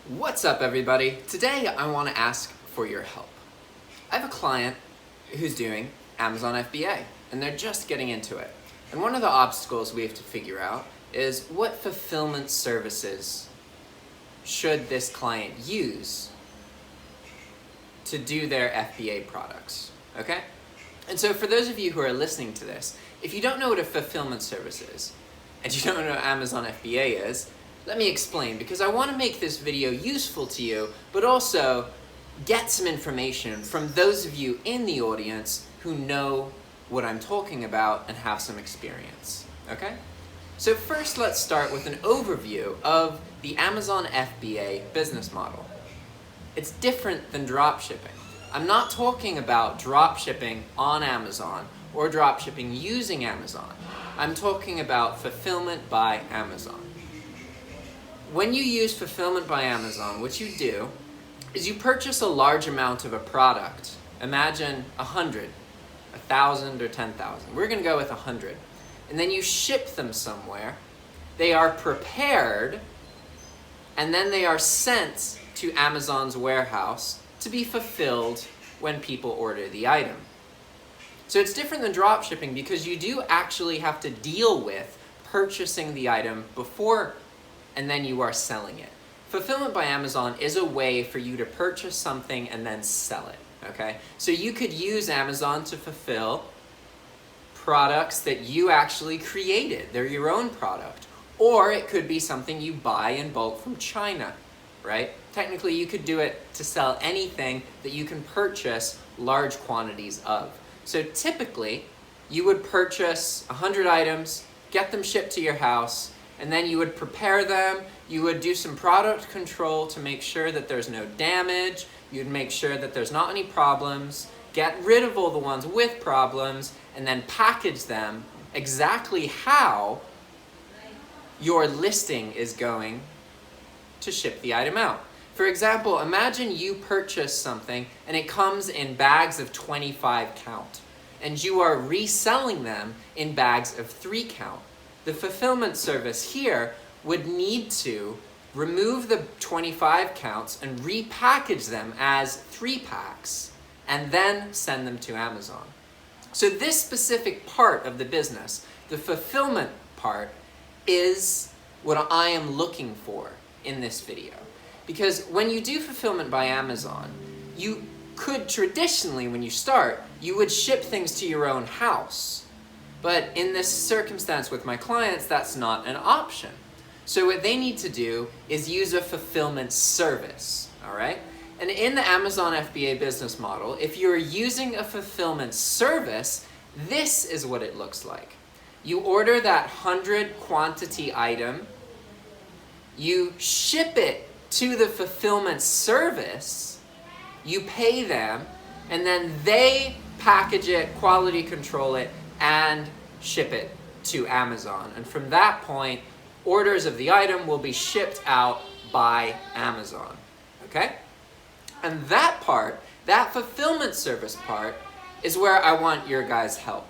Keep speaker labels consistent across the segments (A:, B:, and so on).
A: What's up, everybody? Today I want to ask for your help. I have a client who's doing Amazon FBA and they're just getting into it. And one of the obstacles we have to figure out is what fulfillment services should this client use to do their FBA products, okay? And so for those of you who are listening to this, if you don't know what a fulfillment service is, and you don't know what Amazon FBA is, let me explain, because I want to make this video useful to you, but also get some information from those of you in the audience who know what I'm talking about and have some experience, okay? So first, let's start with an overview of the Amazon FBA business model. It's different than dropshipping. I'm not talking about dropshipping on Amazon or dropshipping using Amazon. I'm talking about fulfillment by Amazon. When you use fulfillment by Amazon, what you do is you purchase a large amount of a product. Imagine 100, 1,000, or 10,000. We're going to go with 100. And then you ship them somewhere. They are prepared, and then they are sent to Amazon's warehouse to be fulfilled when people order the item. So it's different than dropshipping because you do actually have to deal with purchasing the item before and then you are selling it. Fulfillment by Amazon is a way for you to purchase something and then sell it, okay? So you could use Amazon to fulfill products that you actually created. They're your own product. Or it could be something you buy in bulk from China, right? Technically, you could do it to sell anything that you can purchase large quantities of. So typically, you would purchase 100 items, get them shipped to your house, and then you would prepare them, you would do some product control to make sure that there's no damage, you'd make sure that there's not any problems, get rid of all the ones with problems, and then package them exactly how your listing is going to ship the item out. For example, imagine you purchase something and it comes in bags of 25 count, and you are reselling them in bags of 3 count. The fulfillment service here would need to remove the 25 counts and repackage them as 3 packs and then send them to Amazon. So this specific part of the business, the fulfillment part, is what I am looking for in this video. Because when you do fulfillment by Amazon, you could traditionally, when you start, you would ship things to your own house. But in this circumstance with my clients, that's not an option. So what they need to do is use a fulfillment service, all right? And in the Amazon FBA business model, if you're using a fulfillment service, this is what it looks like. You order that 100 quantity item, you ship it to the fulfillment service, you pay them, and then they package it, quality control it, and ship it to Amazon. And from that point, orders of the item will be shipped out by Amazon, okay? And that part, that fulfillment service part, is where I want your guys' help.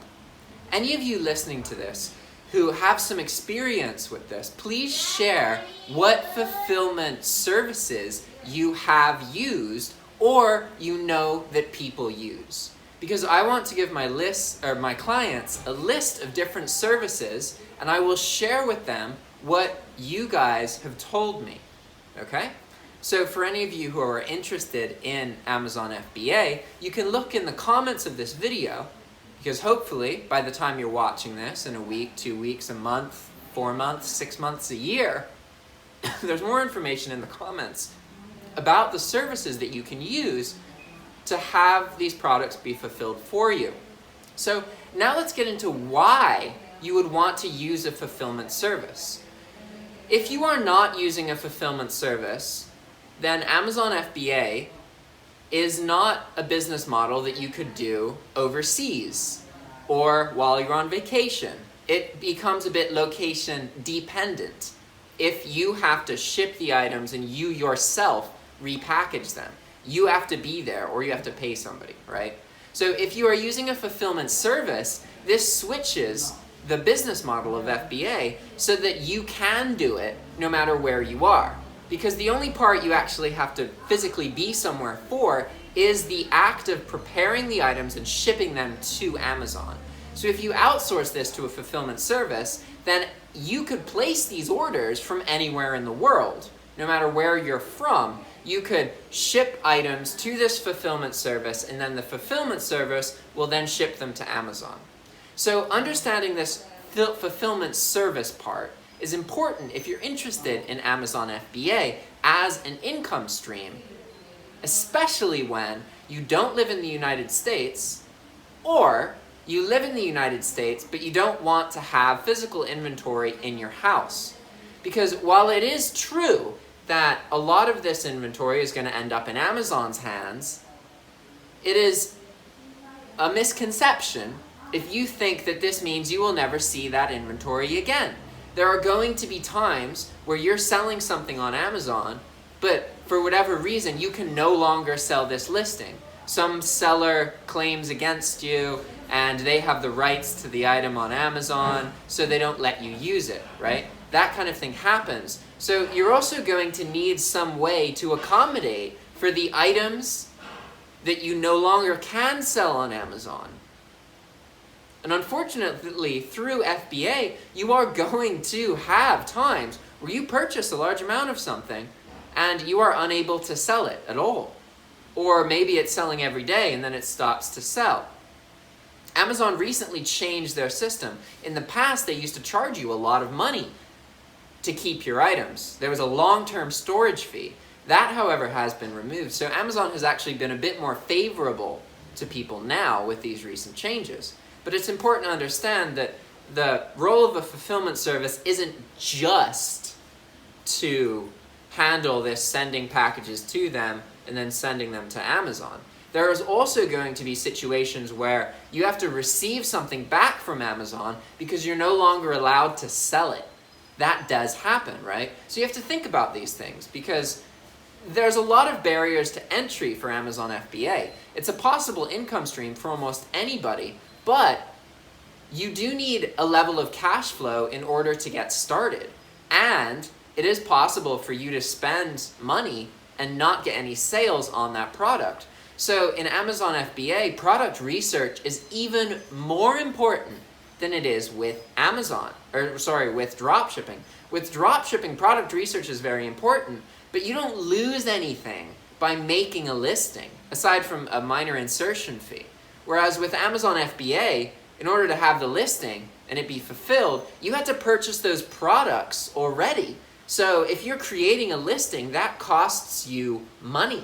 A: Any of you listening to this who have some experience with this, please share what fulfillment services you have used or you know that people use. Because I want to give my clients a list of different services, and I will share with them what you guys have told me, okay? So for any of you who are interested in Amazon FBA, you can look in the comments of this video, because hopefully by the time you're watching this, in a week, 2 weeks, a month, 4 months, 6 months, a year, there's more information in the comments about the services that you can use to have these products be fulfilled for you. So now let's get into why you would want to use a fulfillment service. If you are not using a fulfillment service, then Amazon FBA is not a business model that you could do overseas or while you're on vacation. It becomes a bit location dependent if you have to ship the items and you yourself repackage them. You have to be there or you have to pay somebody, right? So if you are using a fulfillment service, this switches the business model of FBA so that you can do it no matter where you are. because the only part you actually have to physically be somewhere for is the act of preparing the items and shipping them to Amazon. So if you outsource this to a fulfillment service, then you could place these orders from anywhere in the world. No matter where you're from, you could ship items to this fulfillment service, and then the fulfillment service will then ship them to Amazon. So understanding this fulfillment service part is important if you're interested in Amazon FBA as an income stream, especially when you don't live in the United States, or you live in the United States but you don't want to have physical inventory in your house. Because while it is true that a lot of this inventory is going to end up in Amazon's hands, it is a misconception if you think that this means you will never see that inventory again. There are going to be times where you're selling something on Amazon, but for whatever reason, you can no longer sell this listing. Some seller claims against you, and they have the rights to the item on Amazon, so they don't let you use it, right? That kind of thing happens. So you're also going to need some way to accommodate for the items that you no longer can sell on Amazon. And unfortunately, through FBA, you are going to have times where you purchase a large amount of something and you are unable to sell it at all. Or maybe it's selling every day and then it stops to sell. Amazon recently changed their system. In the past, they used to charge you a lot of money to keep your items. There was a long-term storage fee. That, however, has been removed. So Amazon has actually been a bit more favorable to people now with these recent changes. But it's important to understand that the role of a fulfillment service isn't just to handle this sending packages to them and then sending them to Amazon. There is also going to be situations where you have to receive something back from Amazon because you're no longer allowed to sell it. That does happen, right? So you have to think about these things because there's a lot of barriers to entry for Amazon FBA. It's a possible income stream for almost anybody, but you do need a level of cash flow in order to get started. And it is possible for you to spend money and not get any sales on that product. So in Amazon FBA, product research is even more important than it is with with dropshipping. With dropshipping, product research is very important, but you don't lose anything by making a listing, aside from a minor insertion fee. Whereas with Amazon FBA, in order to have the listing and it be fulfilled, you had to purchase those products already. So if you're creating a listing, that costs you money,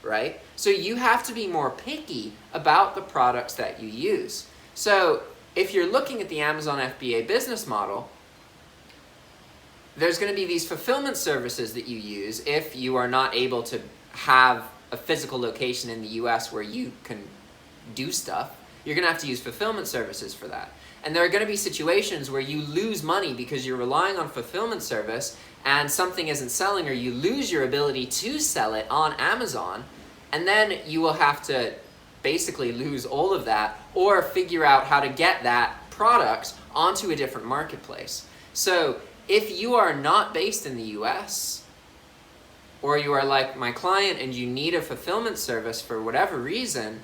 A: right? So you have to be more picky about the products that you use. So if you're looking at the Amazon FBA business model, there's going to be these fulfillment services that you use if you are not able to have a physical location in the US where you can do stuff. You're going to have to use fulfillment services for that. And there are going to be situations where you lose money because you're relying on fulfillment service and something isn't selling, or you lose your ability to sell it on Amazon, and then you will have to basically lose all of that or figure out how to get that product onto a different marketplace. So if you are not based in the US, or you are like my client and you need a fulfillment service for whatever reason,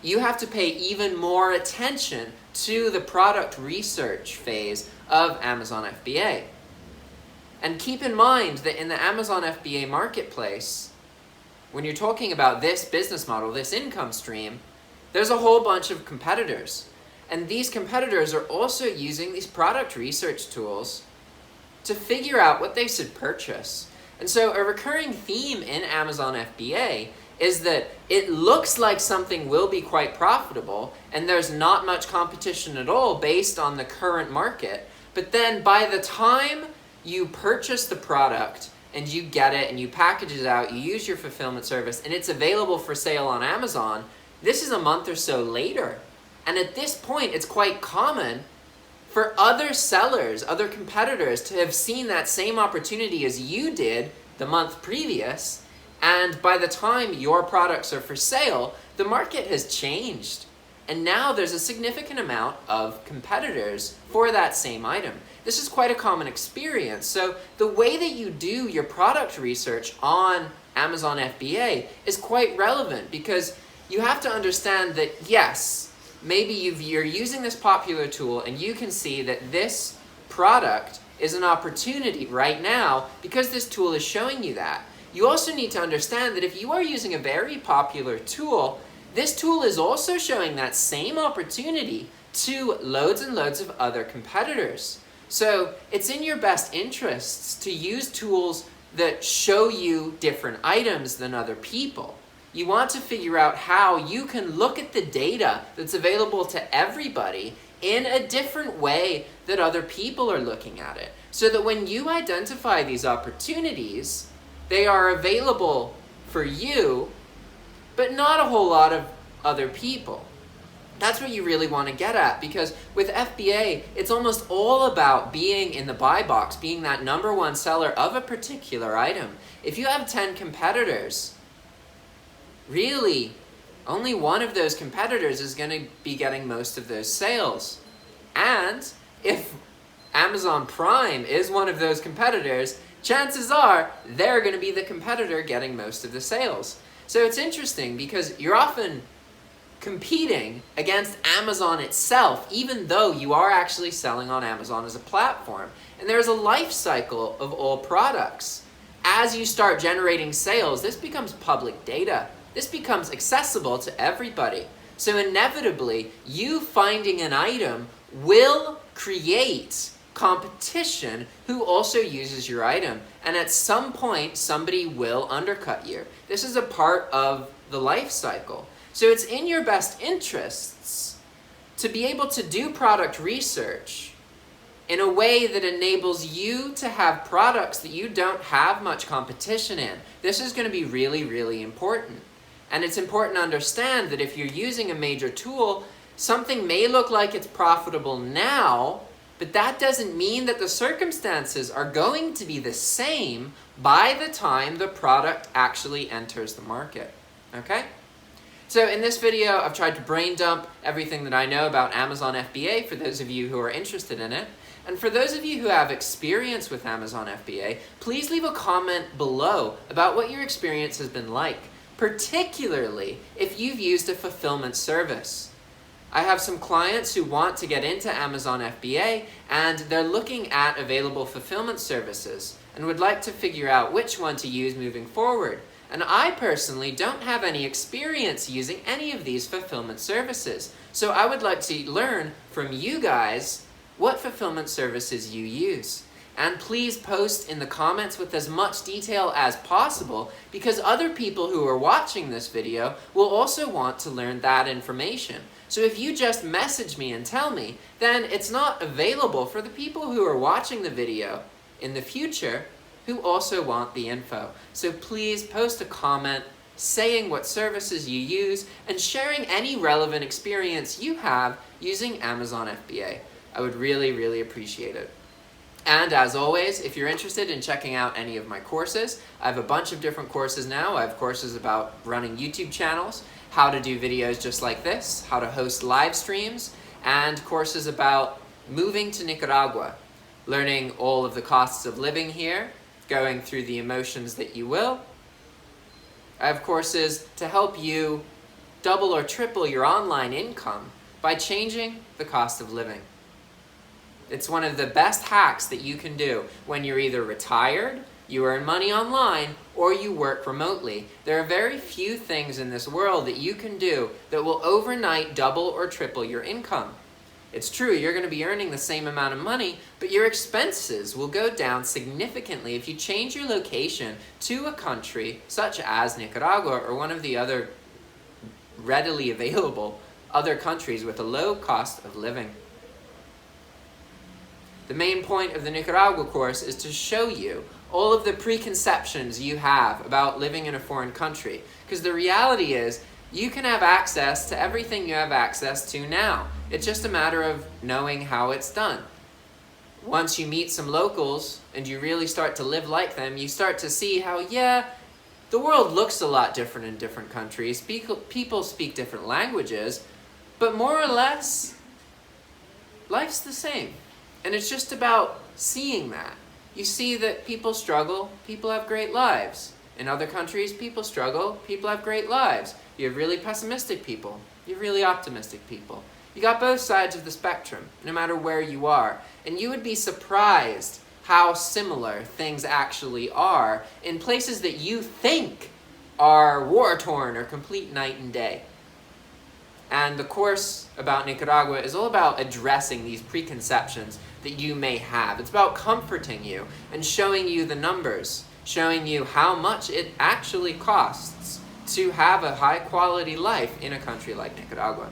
A: you have to pay even more attention to the product research phase of Amazon FBA. And keep in mind that in the Amazon FBA marketplace, when you're talking about this business model, this income stream, there's a whole bunch of competitors. And these competitors are also using these product research tools to figure out what they should purchase. And so a recurring theme in Amazon FBA is that it looks like something will be quite profitable and there's not much competition at all based on the current market. But then by the time you purchase the product and you get it and you package it out, you use your fulfillment service, and it's available for sale on Amazon, this is a month or so later. And at this point, it's quite common for other sellers, other competitors, to have seen that same opportunity as you did the month previous, and by the time your products are for sale, the market has changed. And now there's a significant amount of competitors for that same item. This is quite a common experience. So the way that you do your product research on Amazon FBA is quite relevant, because you have to understand that, yes, maybe you're using this popular tool and you can see that this product is an opportunity right now because this tool is showing you that. You also need to understand that if you are using a very popular tool, this tool is also showing that same opportunity to loads and loads of other competitors. So it's in your best interests to use tools that show you different items than other people. You want to figure out how you can look at the data that's available to everybody in a different way that other people are looking at it, so that when you identify these opportunities, they are available for you, but not a whole lot of other people. That's what you really want to get at, because with FBA, it's almost all about being in the buy box, being that number one seller of a particular item. If you have 10 competitors, really, only one of those competitors is going to be getting most of those sales. And if Amazon Prime is one of those competitors, chances are they're going to be the competitor getting most of the sales. So it's interesting because you're often competing against Amazon itself, even though you are actually selling on Amazon as a platform. And there's a life cycle of all products. As you start generating sales, this becomes public data. This becomes accessible to everybody. So inevitably, you finding an item will create competition who also uses your item. And at some point, somebody will undercut you. This is a part of the life cycle. So it's in your best interests to be able to do product research in a way that enables you to have products that you don't have much competition in. This is going to be really, really important. And it's important to understand that if you're using a major tool, something may look like it's profitable now, but that doesn't mean that the circumstances are going to be the same by the time the product actually enters the market. Okay? So in this video, I've tried to brain dump everything that I know about Amazon FBA for those of you who are interested in it. And for those of you who have experience with Amazon FBA, please leave a comment below about what your experience has been like, particularly if you've used a fulfillment service. I have some clients who want to get into Amazon FBA, and they're looking at available fulfillment services and would like to figure out which one to use moving forward. And I personally don't have any experience using any of these fulfillment services. So I would like to learn from you guys what fulfillment services you use. And please post in the comments with as much detail as possible, because other people who are watching this video will also want to learn that information. So if you just message me and tell me, then it's not available for the people who are watching the video in the future who also want the info. So please post a comment saying what services you use and sharing any relevant experience you have using Amazon FBA. I would really, really appreciate it. And as always, if you're interested in checking out any of my courses, I have a bunch of different courses now. I have courses about running YouTube channels, how to do videos just like this, how to host live streams, and courses about moving to Nicaragua, learning all of the costs of living here, going through the emotions that you will. I have courses to help you double or triple your online income by changing the cost of living. It's one of the best hacks that you can do when you're either retired, you earn money online, or you work remotely. There are very few things in this world that you can do that will overnight double or triple your income. It's true, you're going to be earning the same amount of money, but your expenses will go down significantly if you change your location to a country such as Nicaragua or one of the other readily available other countries with a low cost of living. The main point of the Nicaragua course is to show you all of the preconceptions you have about living in a foreign country. Because the reality is, you can have access to everything you have access to now. It's just a matter of knowing how it's done. Once you meet some locals and you really start to live like them, you start to see how, yeah, the world looks a lot different in different countries. People speak different languages, but more or less, life's the same. And it's just about seeing that. You see that people struggle, people have great lives. In other countries, people struggle, people have great lives. You have really pessimistic people, you have really optimistic people. You got both sides of the spectrum, no matter where you are. And you would be surprised how similar things actually are in places that you think are war-torn or complete night and day. And the course about Nicaragua is all about addressing these preconceptions that you may have. It's about comforting you and showing you the numbers, showing you how much it actually costs to have a high-quality life in a country like Nicaragua.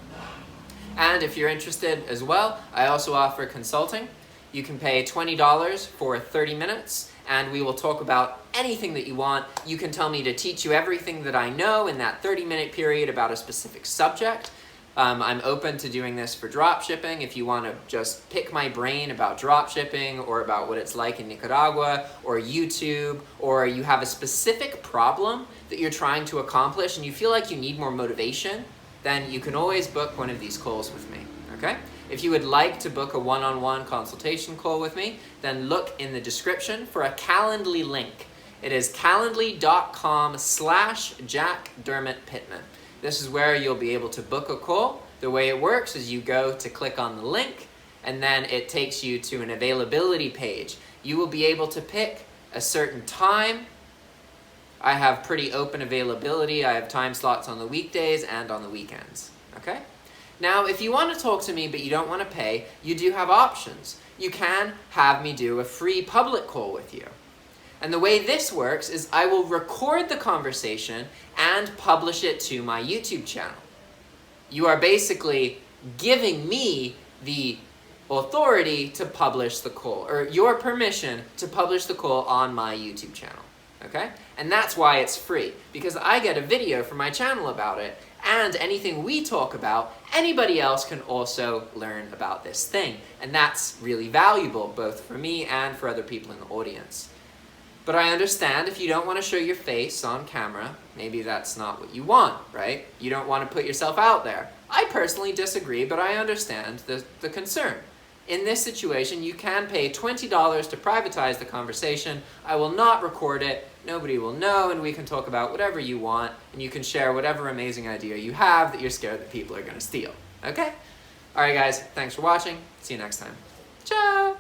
A: And if you're interested as well, I also offer consulting. You can pay $20 for 30 minutes, and we will talk about anything that you want. You can tell me to teach you everything that I know in that 30-minute period about a specific subject. I'm open to doing this for drop shipping. If you want to just pick my brain about drop shipping or about what it's like in Nicaragua or YouTube, or you have a specific problem that you're trying to accomplish and you feel like you need more motivation, then you can always book one of these calls with me, okay? If you would like to book a one-on-one consultation call with me, then look in the description for a Calendly link. It is calendly.com/JackDermotPittman. This is where you'll be able to book a call. The way it works is you go to click on the link, and then it takes you to an availability page. You will be able to pick a certain time. I have pretty open availability. I have time slots on the weekdays and on the weekends, okay? Now, if you want to talk to me but you don't want to pay, you do have options. You can have me do a free public call with you. And the way this works is I will record the conversation and publish it to my YouTube channel. You are basically giving me the authority to publish the call, or your permission to publish the call on my YouTube channel, okay? And that's why it's free, because I get a video from my channel about it, and anything we talk about, anybody else can also learn about this thing. And that's really valuable, both for me and for other people in the audience. But I understand if you don't want to show your face on camera, maybe that's not what you want, right? You don't want to put yourself out there. I personally disagree, but I understand the concern. In this situation, you can pay $20 to privatize the conversation. I will not record it, nobody will know, and we can talk about whatever you want, and you can share whatever amazing idea you have that you're scared that people are going to steal, okay? Alright guys, thanks for watching. See you next time. Ciao!